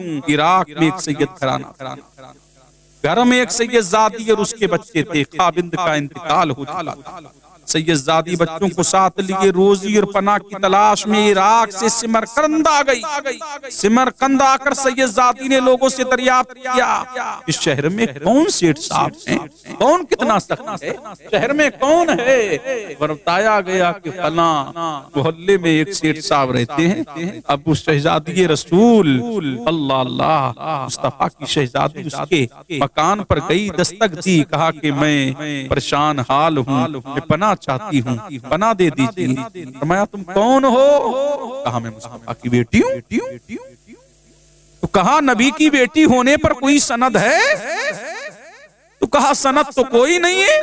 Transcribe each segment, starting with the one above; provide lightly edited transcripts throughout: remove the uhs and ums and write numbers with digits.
کروں، عراق میں ایک سید گھرانہ، گھر میں ایک سید زادی اور اس کے بچے تھے، خاوند کا انتقال ہو چکا تھا۔ سید زادی بچوں کو ساتھ لیے روزی اور پناہ کی تلاش میں عراق سے سمرقند آ گئی۔ سمرقند آ کر سید زادی نے لوگوں سے دریافت کیا اس شہر میں کون سیٹھ صاحب ہیں، کون کتنا سخت ہے، شہر میں کون ہے؟ بتایا گیا کہ فلاں محلے میں ایک سیٹھ صاحب رہتے ہیں، ابو شہزادی رسول اللہ اللہ مصطفیٰ کی شہزادی اس کے مکان پر گئی، دستک دی، کہا کہ میں پریشان حال ہوں، میں پناہ چاہتی ہوں، پناہ دے دیجیے۔ فرمایا تم کون ہو؟ کہا میں مصطفیٰ کی بیٹی ہوں۔ تو کہا نبی کی بیٹی ہونے پر کوئی سند ہے؟ تو کہا سند تو کوئی نہیں ہے،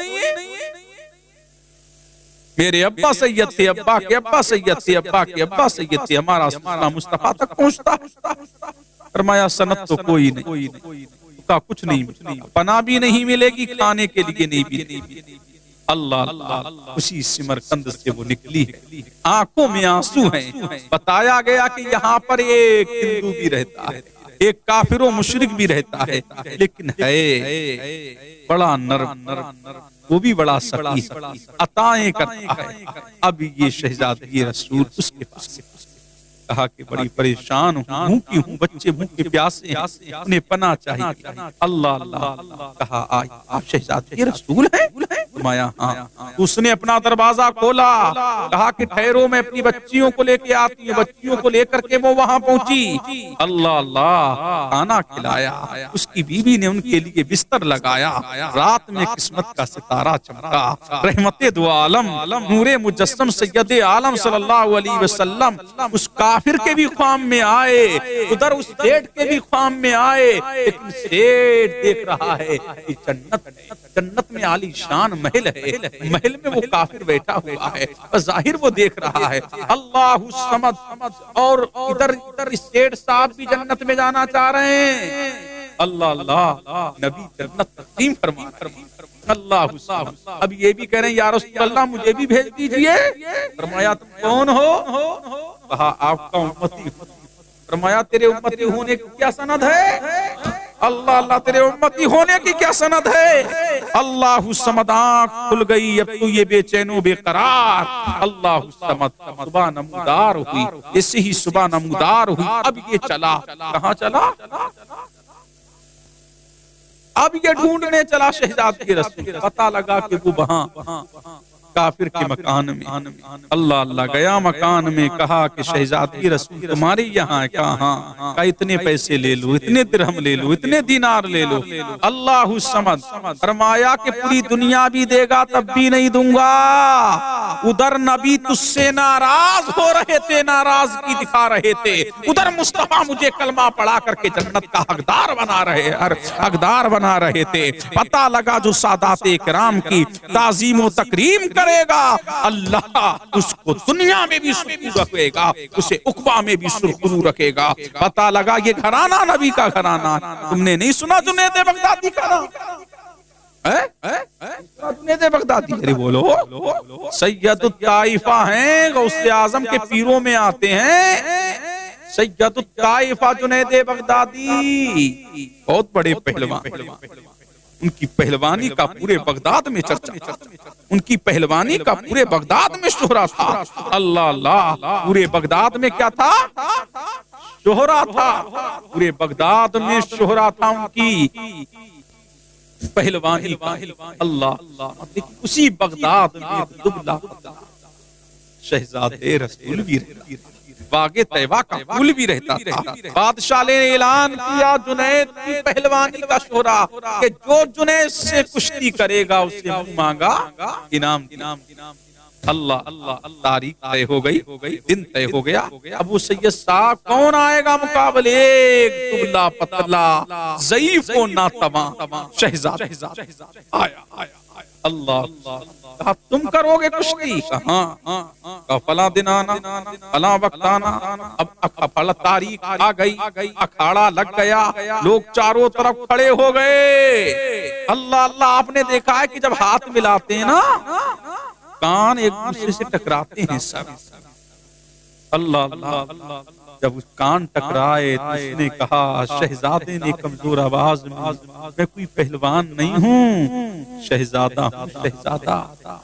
میرے ابا سید تھے، ابا کے ابا سید تھے، ابا کے ابا سید تھے، ہمارا سلسلہ مصطفیٰ تک پہنچتا۔ فرمایا سند تو کوئی نہیں، کا کچھ نہیں، پناہ بھی نہیں ملے گی، کھانے کے لیے نہیں ملے گی۔ اللہ اللہ، اسی سمرقند سے وہ نکلی، آنکھوں میں آنسو ہیں۔ بتایا گیا کہ یہاں پر ایک ہندو بھی رہتا ہے، ایک کافر و مشرک بھی رہتا ہے، لیکن ہے بڑا نرم، وہ بھی بڑا سخی عطائیں کرتا ہے۔ اب یہ شہزادی رسول اس کے پاس کہا کہ بڑی پریشان ہوں، بھوکی ہوں، بچے بھوکے پیاسے ہیں، انہیں پناہ چاہیے۔ اللہ اللہ، کہا آپ شہزادی رسول ہیں؟ فرمایا ہاں۔ اس نے اپنا دروازہ کھولا، کہا کہ ٹھہرو میں اپنی بچیوں کو لے کے آتی ہوں۔ بچیوں کو لے کر کے وہ وہاں پہنچی، اللہ اللہ، کھانا کھلایا، اس کی بیوی نے ان کے لیے بستر لگایا۔ رات میں قسمت کا ستارہ چمکا، رحمت دو عالم، نور مجسم سید عالم صلی اللہ علیہ وسلم اس کافر کے بھی خواب میں آئے، ادھر اس سیٹھ کے بھی خواب میں آئے، لیکن سیٹھ دیکھ رہا ہے کہ جنت میں عالی شان محل ہے، محل میں وہ کافر بیٹھا ہوا ہے، ظاہر وہ دیکھ رہا ہے۔ اللہ سمد، اور ادھر سیٹھ صاحب بھی جنت میں جانا چاہ رہے ہیں۔ اللہ اللہ، نبی جنت تقسیم فرما رہے ہیں۔ اللہ صاحب اب یہ بھی کہہ رہے ہیں یا رسول اللہ مجھے بھی بھیج دیجئے۔ فرمایا تم کون ہو؟ کہا آپ کا امتی۔ فرمایا تیرے امتی ہونے کی کیا سند ہے؟ اللہ اللہ، تیرے امتی ہونے کی کیا سند ہے؟ اللہ سمد، آنکھ کھل گئی، اب تو یہ بے چین و بے قرار۔ اللہ سمد، صبح نمودار ہوئی، اسی ہی صبح نمودار ہوئی۔ اب یہ چلا، کہاں چلا؟ اب یہ ڈھونڈنے چلا شہزادی رسول، پتہ لگا کہ وہ وہاں کافر کے مکان میں۔ اللہ اللہ، گیا مکان میں، کہا کہ شہزادی رسول تمہاری یہاں ہے؟ کہا ہاں۔ کہا اتنے پیسے لے لو، اتنے درہم لے لو، اتنے دینار لے لو۔ اللہ سمد، فرمایا کہ پوری دنیا بھی دے گا تب بھی نہیں دوں گا۔ ادھر نبی تجھ سے ناراض ہو رہے تھے، ناراضگی دکھا رہے تھے، ادھر مصطفیٰ مجھے کلمہ پڑھا کر کے جنت کا حقدار بنا رہے تھے۔ پتہ لگا جو سادات اکرام کی تعظیم و تکریم کرے گا، اللہ اس کو دنیا میں بھی سرخرو رکھے گا، اسے عقبہ میں بھی سرخرو رکھے گا۔ پتہ لگا یہ گھرانہ نبی کا گھرانہ۔ تم نے نہیں سنا جنید بغدادی کا نام؟ جنید بغدادی، ارے بولو، سید الطائفہ ہیں، غوث اعظم کے پیروں میں آتے ہیں۔ سید الطائفہ جنید بغدادی بہت بڑے پہلوان، ان کی پہلوانی کا پورے بغداد میں چرچا، ان کی پہلوانی کا پورے بغداد میں شہرہ تھا۔ اللہ اللہ، پورے بغداد میں کیا تھا؟ شہرہ تھا، پورے بغداد میں شہرہ تھا ان کی پہلوانی کا۔ اللہ، اسی بغداد میں دبلا شہزادے رسول بھی رہتا تھا، باغ طیبہ کا پھول بھی رہتا تھا۔ بادشاہ نے اعلان کیا جنید کی پہلوانی کا شہرہ کہ جو جنید سے کشتی کرے گا اس سے منہ مانگا انعام۔ اللہ اللہ، تاریخ طے ہو گئی، دن طے ہو گیا۔ ابو سید صاحب کون آئے گا مقابلے؟ ایک دبلا پتلا ضعیف و ناتواں شہزادہ آیا۔ اللہ کہا تم کرو گے کشتی؟ کہا فلاں دن آنا، فلاں وقت آنا۔ اب فلاں تاریخ آ گئی، اکھاڑا لگ گیا، لوگ چاروں طرف کھڑے ہو گئے۔ اللہ اللہ، آپ نے دیکھا ہے کہ جب ہاتھ ملاتے ہیں نا کان ایک دوسرے سے ٹکراتے ہیں سب۔ اللہ اللہ، جب اس کان ٹکرائے تو اس نے کہا شہزادے نے کمزور آواز میں کوئی پہلوان نہیں ہوں، شہزادہ ہوں، شہزادہ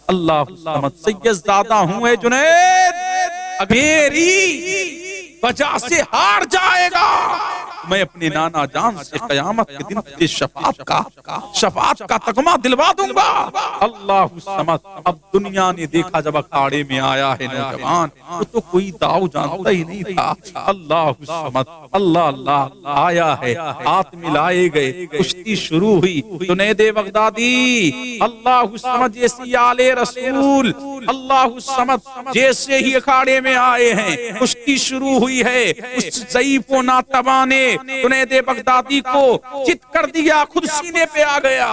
اللہ الصمد سیدزادہ ہوں۔ اے جنید میری وجہ سے ہار جائے گا، میں اپنے نانا جان سے قیامت کے دن تجھے شفاعت کا تغمہ دلوا دوں گا۔ اللہ الصمد اب دنیا نے دیکھا جب اکھاڑے میں آیا ہے نوجوان، وہ تو کوئی داؤ جانتا ہی نہیں تھا۔ اللہ الصمد اللہ اللہ آیا ہے، ہاتھ ملائے گئے، کشتی شروع ہوئی۔ جنید بغدادی اللہ الصمد جیسی آل رسول اللہ الصمد جیسے ہی اکھاڑے میں آئے ہیں، کشتی شروع ہوئی ہے۔ اس ضعیف و ناتواں نے جنید بغدادی کو چت کر دیا، خود سینے پہ آ گیا۔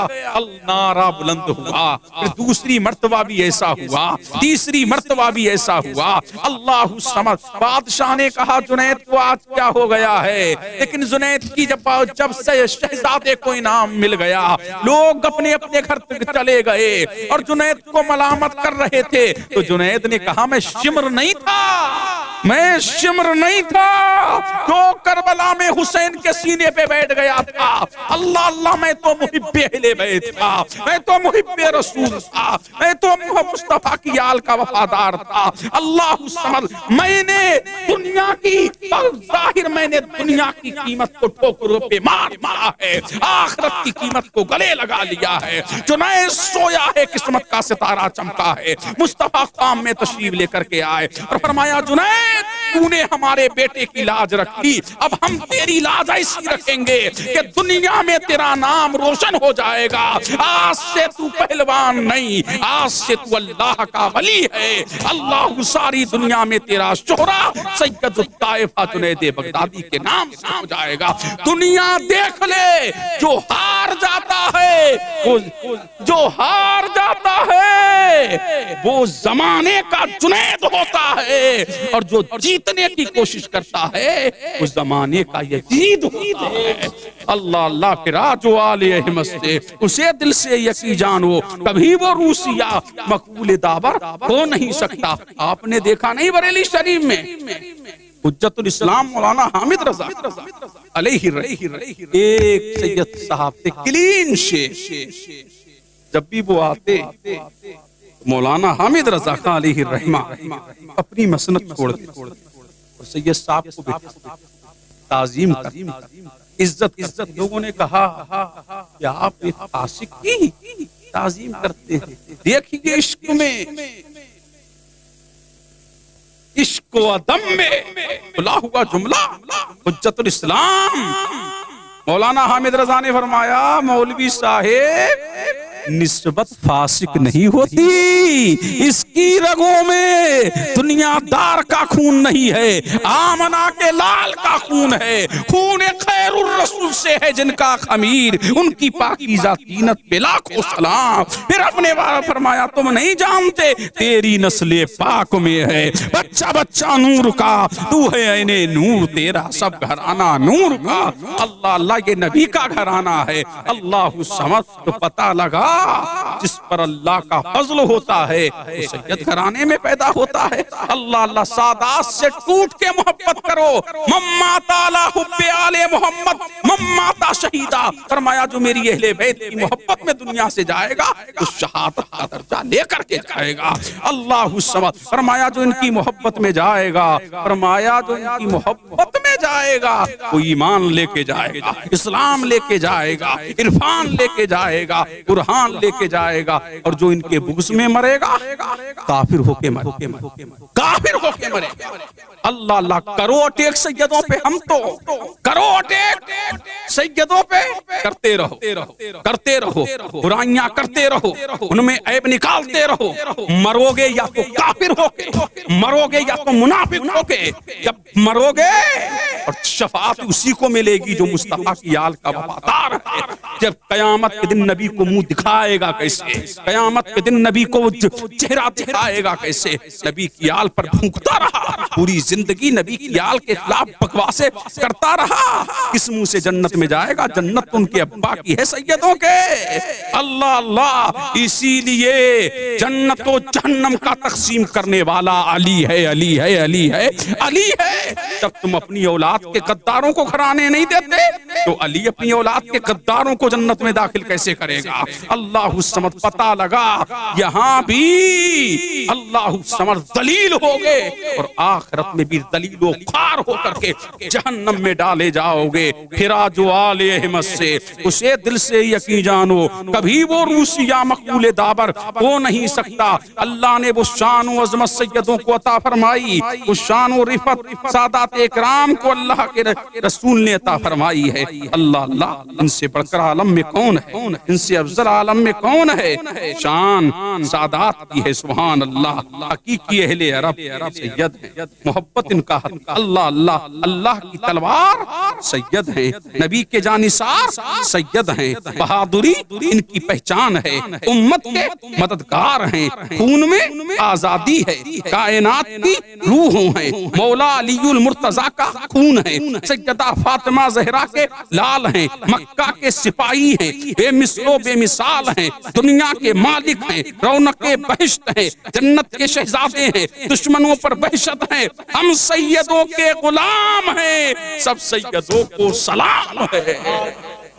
نعرہ بلند ہوا، پھر دوسری مرتبہ بھی ایسا ہوا، تیسری مرتبہ بھی ایسا ہوا۔ اللہ الصمد بادشاہ نے کہا جنید کو آج کیا ہو گیا ہے، لیکن جنید کی جب سے شہزادے کو انعام مل گیا، لوگ اپنے اپنے گھر تک چلے گئے اور جنید کو ملامت کر رہے تھے، تو جنید نے کہا میں شمر نہیں تھا، میں شمر نہیں تھا جو کربلا میں حسین کے سینے پہ بیٹھ گیا تھا۔ اللہ اللہ میں تو محب اہل بیت تھا، میں تو محب رسول تھا، میں تو مصطفیٰ کی آل کا وفادار تھا۔ اللہ الصمد میں نے دنیا کی ظاہر میں نے دنیا کی قیمت کو ٹھوکروں پہ مارا ہے، آخرت کی قیمت کو گلے لگا لیا ہے۔ جنید سویا ہے، قسمت کا ستارہ چمکا ہے۔ مصطفیٰ خام میں تشریف لے کر کے آئے اور فرمایا جنید تو نے ہمارے بیٹے کی لاج رکھی، اب ہم تیری لاج ایسی رکھیں گے کہ دنیا میں تیرا نام روشن ہو جائے گا۔ آج سے تو پہلوان نہیں، آج سے تو اللہ کا ولی ہے۔ اللہ ساری دنیا میں تیرا شہرا سید الطائفہ جنید بغدادی کے نام سے ہو جائے گا۔ دنیا دیکھ لے، جو ہار جاتا ہے جو ہار جاتا ہے وہ زمانے کا جنید ہوتا ہے، اور جو جیتنے کی کوشش کرتا ہے وہ زمانے کا یزید ہوتا ہے۔ اللہ اللہ کے راجو آل احمد سے اسے دل سے یقین جانو، کبھی وہ روسیہ مقبول دابر ہو نہیں سکتا۔ آپ نے دیکھا نہیں بریلی شریف میں حجت الاسلام مولانا حامد رضا علیہ الرحمہ ایک سید صاحب تھے کلین شیخ، جب بھی وہ آتے مولانا حامد رضا علیہ الرحمہ اپنی مسند چھوڑ دیتے اور سید صاحب کو تعظیم کرتے، عزت۔ لوگوں نے کہا کہ آپ ایک عاشق کی تعظیم کرتے ہیں، دیکھیے عشق میں، عشق و ادم میں کھلا ہوا جملہ حجت الاسلام مولانا حامد رضا نے فرمایا مولوی صاحب نسبت فاسق نہیں ہوتی، اس کی رگوں میں دنیا دار کا خون نہیں ہے، آمنہ کے لال کا خون ہے، خون خیر الرسول سے ہے جن کا خمیر، ان کی پاکیزہ تینت پہ لاکھوں سلام۔ پھر اپنے بارے فرمایا تم نہیں جانتے تیری نسل پاک میں ہے بچہ بچہ نور کا، تو ہے عین نور، تیرا سب گھرانہ نور کا۔ اللہ اللہ یہ نبی کا گھرانہ ہے۔ اللہ سمجھ تو پتہ لگا جس پر اللہ کا فضل ہوتا ہے وہ سید گھرانے میں پیدا ہوتا ہے۔ اللہ اللہ سادات سے ٹوٹ کے محبت کرو، مماتا لا حب آل محمد مماتا شہیدہ، فرمایا جو میری اہل بیت کی محبت میں دنیا سے جائے گا اس شہادت کا درجہ لے کر کے جائے گا۔ اللہ الصمد فرمایا جو ان کی محبت میں جائے گا، فرمایا جو ان کی محبت میں جائے گا وہ ایمان لے کے جائے گا، اسلام لے کے جائے گا، عرفان لے کے جائے گا، قرآن لے کے جائے گا، اور جو ان کے بغض میں مرے گا کافر ہو کے مرے گا، کافر ہو کے مرے گا۔ اللہ اللہ کرو اٹیک سیدوں پہ، ہم تو کرو اٹیک سیدوں پہ، کرتے رہو برائیاں کرتے رہو، ان میں عیب نکالتے رہو، مرو گے یا تو کافر ہو کے، مرو گے یا تو منافق ہو کے، جب مرو گے اور شفاعت اسی کو ملے گی جو مصطفیٰ کی آل کا وفادار ہے۔ جب قیامت کے دن نبی کو منہ دکھائے گا کیسے، قیامت کے دن نبی کو چہرہ دکھائے گا کیسے، نبی کی آل پر بھونکتا رہا، پوری زندگی نبی کی آل کے خلاف بکواسے کرتا رہا، کس منہ سے جنت میں جائے گا؟ جنت ان کے ابا کی ہے سیدوں کے۔ اللہ اللہ، اسی لیے جنت و جہنم کا تقسیم کرنے والا علی ہے، علی ہے، علی ہے، علی ہے۔ جب تم اپنی اولاد کے غداروں کو گھرانے نہیں دیتے تو علی اپنی اولاد کے غداروں کو جنت میں داخل کیسے کرے گا؟ اللہ الصمد، پتہ لگا یہاں بھی اللہ الصمد ذلیل ہو گے اور آخرت میں بھی ذلیل و خوار ہو کر کے جہنم میں ڈالے جاؤ گے۔ پھرا جو آل احمد سے، اسے دل سے یقین جانو، کبھی وہ روسی یا مقبول دابر ہو نہیں سکتا۔ اللہ نے وہ شان و عظمت سیدوں کو عطا فرمائی، وہ شان و رفعت سادات اکرام کو اللہ کے رسول نے عطا فرمائی ہے۔ اللہ اللہ، ان سے بڑھ کر عالم میں کون ہے، ان سے افضل عالم میں کون ہے؟ شان سادات کی ہے، سبحان اللہ۔ حقیقی اہل عرب سید ہیں، محبت ان کا حد، اللہ اللہ، اللہ کی تلوار سید ہیں، نبی کے جانثار سید ہیں، بہادری ان کی پہچان ہے، امت کے مددگار ہیں، خون میں آزادی ہے، کائنات کی روحوں ہیں، مولا علی المرتضی کا خون ہے، سیدہ فاطمہ زہرا کے لال ہیں، مکہ کے سپاہی ہیں، بے مثل و بے مثال ہیں، دنیا کے مالک ہیں، رونق بہشت ہیں، جنت کے شہزادے ہیں، دشمنوں پر بہشت ہیں، ہم سیدوں کے غلام ہیں، سب سیدوں کو سلام ہے۔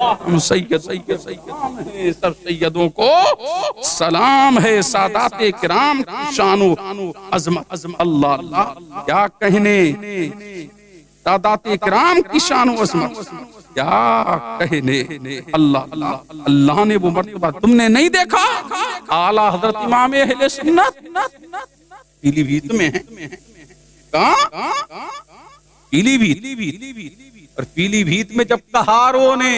ہم سید سید سید ہیں، سب سیدوں کو سلام ہے۔ سادات کرام کی شان و عظمت، اللہ اللہ کیا کہنے، سادات کرام کی شان و عظمت کیا کہنے۔ اللہ اللہ، اللہ نے وہ مرتبہ تم نے نہیں دیکھا؟ اعلیٰ حضرت امام اہل سنت پیلی بھیت میں ہیں، کہاں؟ پیلی بھیت، اور پیلی بھیت میں جب کہاروں نے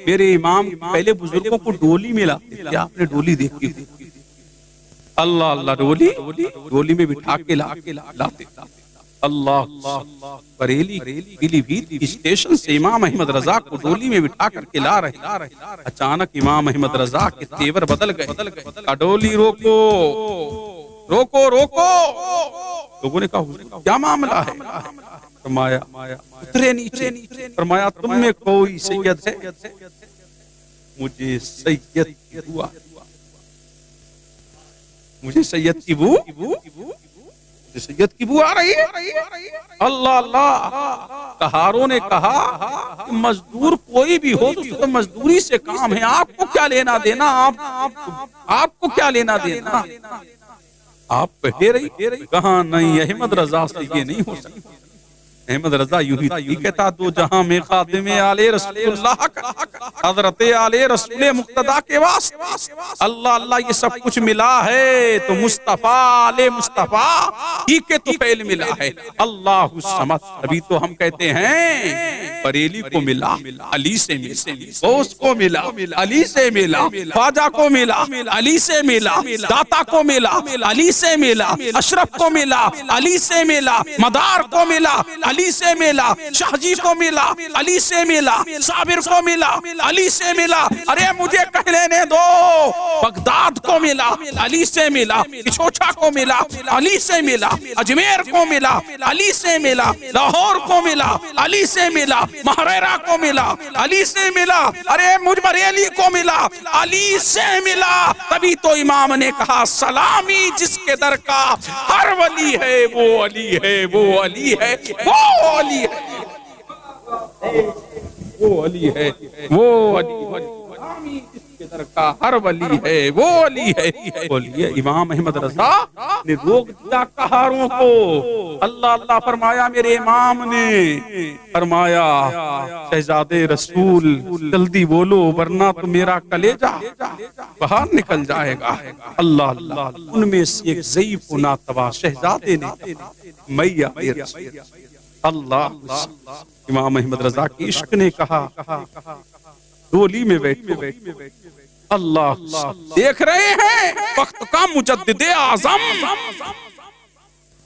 میرے امام پہلے بزرگوں کو ڈولی میں لاتے تھے، آپ نے ڈولی دیکھی تھی؟ اللہ اللہ، ڈولی میں بٹھا کے لاتے تھے۔ اللہ، بریلی پیلی بھیت اسٹیشن سے امام احمد رضا کو ڈولی میں بٹھا کر کے لا رہے، اچانک امام احمد رضا کے تیور بدل گئے۔ ڈولی روکو روکو روکو، لوگوں نے کہا کیا معاملہ ہے؟ فرمایا اترے نیچے، فرمایا تم میں کوئی سید ہے؟ مجھے سید کی بو، مجھے سید کی بو، سید کی بو آ رہی ہے۔ اللہ اللہ، کہاروں نے کہا کہ مزدور کوئی بھی ہو تو مزدوری سے کام ہے، آپ کو کیا لینا دینا، آپ کو کیا لینا دینا؟ آپ کہہ رہی کہاں نہیں، احمد رضا سے یہ نہیں ہو سکتا۔ احمد رضا یوں ہی کہتا، دو جہاں میں خادم آل رسول اللہ کا، حضرت آل رسول مقتدیٰ کے واسطے اللہ اللہ یہ سب کچھ ملا ہے تو مصطفیٰ آل مصطفیٰ ہی کے تو فعل ملا ہے۔ اللہ الصمد، ابھی تو ہم کہتے ہیں بریلی کو ملا، علی سے ملا، غوث کو ملا، علی سے ملا، خواجہ کو ملا، علی سے ملا، داتا کو ملا، علی سے ملا، اشرف کو ملا، علی سے ملا، مدار کو ملا، علی سے ملا، شاہجی کو ملا، علی سے ملا، صابر کو ملا، علی سے ملا، ارے مجھے کہہ لینے دو، بغداد کو ملا، علی سے ملا، چھوچا کو ملا، علی سے ملا، اجمیر کو ملا، علی سے ملا، لاہور کو ملا، علی سے ملا، مہریرہ کو ملا، علی سے ملا، ارے مجھ بریلی کو ملا، علی سے ملا۔ تبھی تو امام نے کہا سلامی جس کے در کا ہر ولی ہے، وہ علی ہے، وہ علی ہے، وہ علی ہے، وہ علی ہے، وہ علی جس کے در کا ہر ولی ہے، وہ علی ہے۔ بولیے امام احمد رضا نے روک دیا کہاروں کو۔ اللہ اللہ فرمایا میرے امام نے، فرمایا شہزادے رسول جلدی بولو ورنہ تو میرا کلیجہ باہر نکل جائے گا۔ اللہ اللہ، ان میں سے ایک ضعیف و ناتواں شہزادے نے میاں اللہ، امام احمد رضا کی عشق نے کہا ڈولی میں بیٹھو۔ اللہ دیکھ رہے ہیں وقت کا مجدد اعظم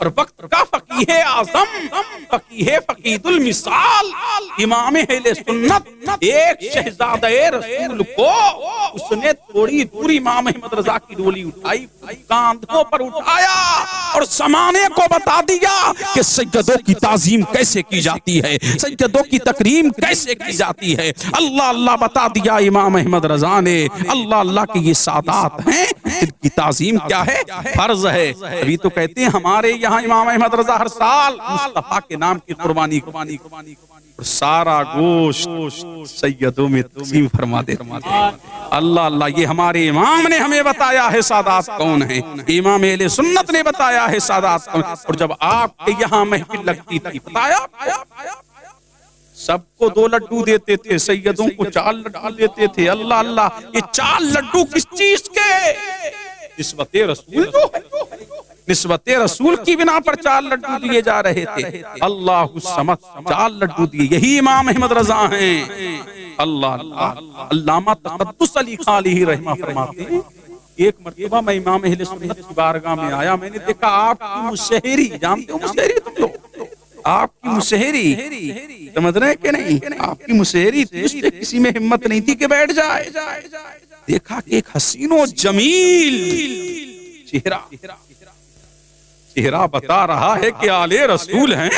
اور وقت کا فقیہ اعظم، فقید المثال امام اہل سنت، ایک شہزادہ رسول کو اس نے تھوڑی دور امام احمد رضا کی ڈولی اٹھائی، کاندھوں پر اٹھایا اور زمانے کو بتا دیا کہ سیدوں کی تعظیم کیسے کی جاتی ہے، سیدوں کی تکریم کیسے کی جاتی ہے۔ اللہ اللہ بتا دیا امام احمد رضا نے، اللہ اللہ کے یہ سادات ہیں، ان کی تعظیم کیا ہے؟ فرض ہے۔ ابھی تو کہتے ہیں ہمارے یہاں امام احمد رضا ہر سال مصطفیٰ کے نام کی قربانی اور سارا گوشت سیدوں میں تقسیم فرما دیتے ہیں۔ اللہ اللہ، یہ ہمارے امام نے ہمیں بتایا ہے سادات کون ہیں، امام اہل سنت نے بتایا ہے سادات کون ہیں۔ اور جب آپ کے یہاں محفل لگتی تھی بتایا، سب کو 2 لڈو دیتے تھے، سیدوں کو 4 لڈو دیتے تھے۔ اللہ اللہ، یہ 4 لڈو کس چیز کے؟ نسبت رسول جو ہے، نسبت رسول کی بنا پر 4 لڈو دیے جا رہے تھے۔ اللہ الصمد 4 لڈو دیے، یہی امام احمد رضا ہیں۔ اللہ اللہ، علامہ تقدس علی خالہ رحمہ فرماتے ہیں، ایک مرتبہ میں امام اہل سنت کی بارگاہ میں آیا، میں نے دیکھا آپ کی مشہری، جانتے ہو مشہری تم لوگ؟ آپ کی مشہری سمجھ رہے کہ نہیں؟ آپ کی مشہری تھی، اس پہ کسی میں ہمت نہیں تھی کہ بیٹھ جائے۔ دیکھا کہ ایک حسین و جمیل چہرہ بتا رہا ہے کہ آل رسول ہیں،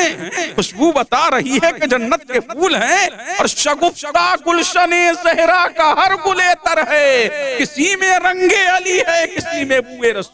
خوشبو بتا رہی ہے کہ جنت کے پھول ہیں، اور شگفتہ گلشن زہرا کا ہر گل عطر ہے، کسی میں رنگ علی ہے، کسی میں بوئے رسول۔